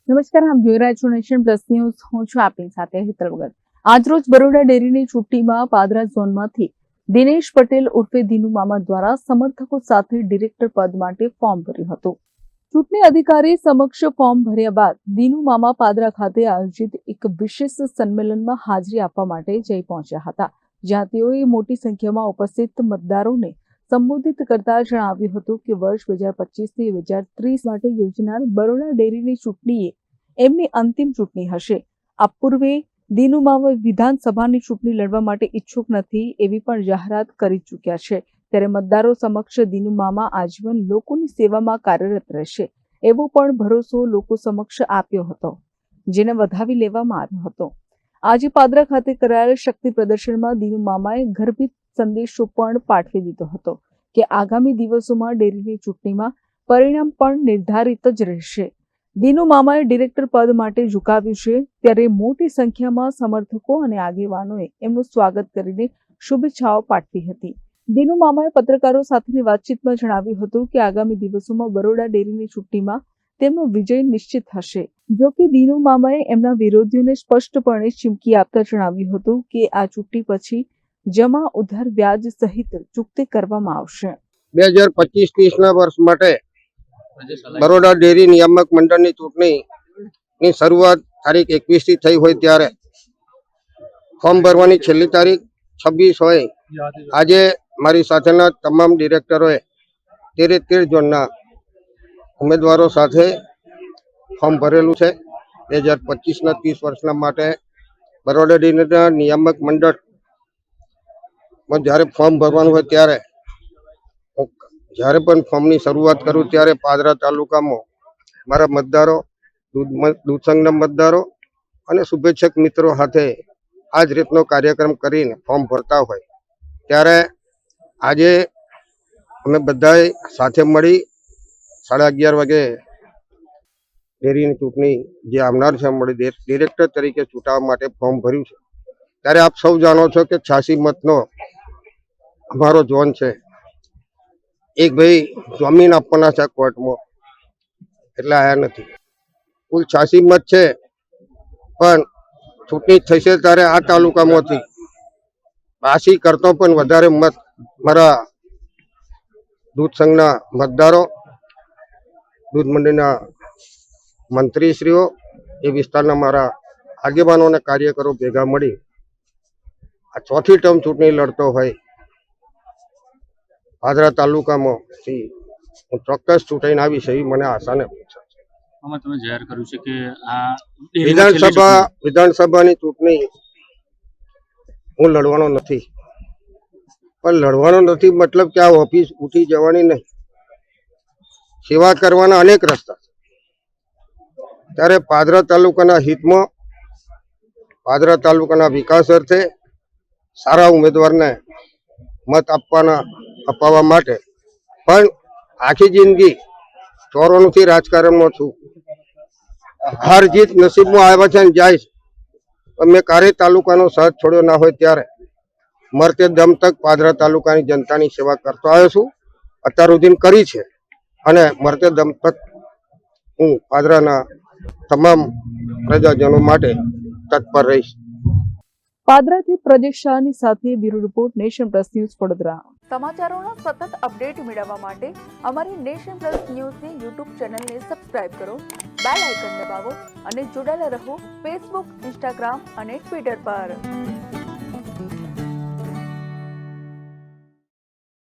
નમસ્કાર, આપ જોઈ રહ્યા છો નેશન પ્લસ ન્યૂઝ. હું છું આપની સાથે હેતલ વગર. આજરોજ બરોડા ડેરીની ચૂંટણીમાં પાદરા ઝોનમાંથી દિનેશ પટેલ ઉર્ફે દિનુ મામા દ્વારા સમર્થકો સાથે ડિરેક્ટર પદ માટે ફોર્મ ભર્યું હતું. ચૂંટણી અધિકારી સમક્ષ ફોર્મ ભર્યા બાદ દિનુ મામા પાદરા ખાતે આયોજિત એક વિશેષ સંમેલનમાં હાજરી આપવા માટે જઈ પહોંચ્યા હતા, જ્યાં તેઓએ મોટી સંખ્યામાં ઉપસ્થિત મતદારોને સંબોધિત કરતા જણાવ્યું હતું કે વર્ષ 2025 થી 2030 માટે યોજનાર બરોડા ડેરીની ચૂંટણી એમની અંતિમ ચૂંટણી હશે. આ પૂર્વે દિનુ મામા વિધાનસભાની ચૂંટણી લડવા માટે ઈચ્છુક નથી એવી પણ જાહેરાત કરી ચૂક્યા છે. ત્યારે મતદારો સમક્ષ દિનુ મામા આજીવન લોકોની સેવામાં કાર્યરત રહેશે એવો પણ ભરોસો લોકો સમક્ષ આપ્યો હતો, જેને વધાવી લેવામાં આવ્યો હતો. આજે પાદરા ખાતે કરાયેલ શક્તિ પ્રદર્શનમાં દિનુ મામાએ ગર્ભિત સંદેશો પણ પાઠવી દીધો હતો કે આગામી દિવસોમાં ડેરીની ચૂંટણીમાં પરિણામ પણ નિર્ધારિત જ રહેશે. દિનુ મામાએ ડિરેક્ટર પદ માટે ઝુકાવ્યું છે, ત્યારે મોટી સંખ્યામાં સમર્થકો અને આગેવાનોએ એમનું સ્વાગત કરીને શુભેચ્છાઓ પાઠવી હતી. દિનુ મામાએ પત્રકારો સાથેની વાતચીતમાં જણાવ્યું હતું કે આગામી દિવસોમાં બરોડા ડેરીની ચૂંટણીમાં તેમનો વિજય નિશ્ચિત હશે. જો કે દિનુ મામાએ એમના વિરોધીઓને સ્પષ્ટપણે ચીમકી આપતા જણાવ્યું હતું કે આ ચૂંટણી પછી જમા ઉધાર વ્યાજ સહિત ચૂકતી કરવામાં આવશે. 2025-30 વર્ષ માટે બરોડા ડેરી નિયામક મંડળની ચૂંટણીની શરૂઆત તારીખ 21 થી થઈ હોય ત્યારે ફોર્મ ભરવાની છેલ્લી તારીખ 26 હોય. આજે મારી સાથેના તમામ ડિરેક્ટરોએ 13 ઝોનના ઉમેદવારો સાથે ફોર્મ ભરેલું છે. 2025ના 30 વર્ષના માટે બરોડા ડેરીના નિયામક મંડળ જ્યારે ફોર્મ ભરવાનું હોય ત્યારે જ્યારે પણ ફોર્મની શરૂઆત કરું ત્યારે પાદરા તાલુકામાં મારા મતદારો, દૂધ સંઘના મતદારો અને શુભેચ્છક મિત્રો સાથે આ જ રીતનો કાર્યક્રમ કરીને ફોર્મ ભરતા હોય ત્યારે આજે અમે બધાએ સાથે મળી 11:30 વાગે ડેરીની ચૂંટણી જે આવનાર છે મળી ડિરેક્ટર તરીકે ચૂંટાવા માટે ફોર્મ ભર્યું છે. ત્યારે આપ સૌ જાણો છો કે 86 મતનો અમારો ઝોન છે. એક ભાઈ જમીન આપવાના છે કોર્ટમાં, એટલે આયા નથી. કુલ 86 મત છે, પણ ચૂંટણી થશે ત્યારે આ તાલુકામાંથી 82 કરતો પણ વધારે મત મારા દૂધ સંઘના મતદારો, દૂધ મંડળીના મંત્રીશ્રીઓ, એ વિસ્તારના મારા આગેવાનો અને કાર્યકરો ભેગા મળી આ ચોથી ટર્મ ચૂંટણી લડતો હોય પાદરા તાલુકામાં હું ચોક્કસ ચૂંટાઈને આવીશ એવી મને આશાને તમે જાહેર કર્યું છે કે આ વિધાનસભાની ચૂંટણી હું લડવાનો નથી. પણ લડવાનો નથી મતલબ કે આ ઓફિસ ઉઠી જવાની નહીં. સેવા કરવાના અનેક રસ્તા. ત્યારે પાદરા તાલુકાના હિતમાં, પાદરા તાલુકાના વિકાસ અર્થે સારા ઉમેદવારને મત અપાવવા માટે પણ આખી જિંદગી 94થી રાજકારણમાં છું. હાર જીત નસીબમાં આવ્યા છે ને જાય છે. મેં કાર્ય તાલુકાનો સાથ છોડ્યો ના હોય ત્યારે મરતે દમ તક પાદરા તાલુકાની જનતાની સેવા કરતો આવ્યો છું. અત્યાર સુધી કરી છે અને મરતે દમ તક હું પાદરાના તમામ પ્રજાજનો માટે તત્પર રહીશ. પાદરાથી પ્રદેશ શાહની સાથે bureau report, Nation Plus News, Vadodara. સમાચારોના સતત અપડેટ મેળવવા માટે અમારી નેશન પ્લસ ન્યૂઝની યુટ્યુબ ચેનલને સબસ્ક્રાઇબ કરો, બેલ આઇકન દબાવો અને જોડાયેલા રહો ફેસબુક, ઇન્સ્ટાગ્રામ અને ટ્વિટર પર.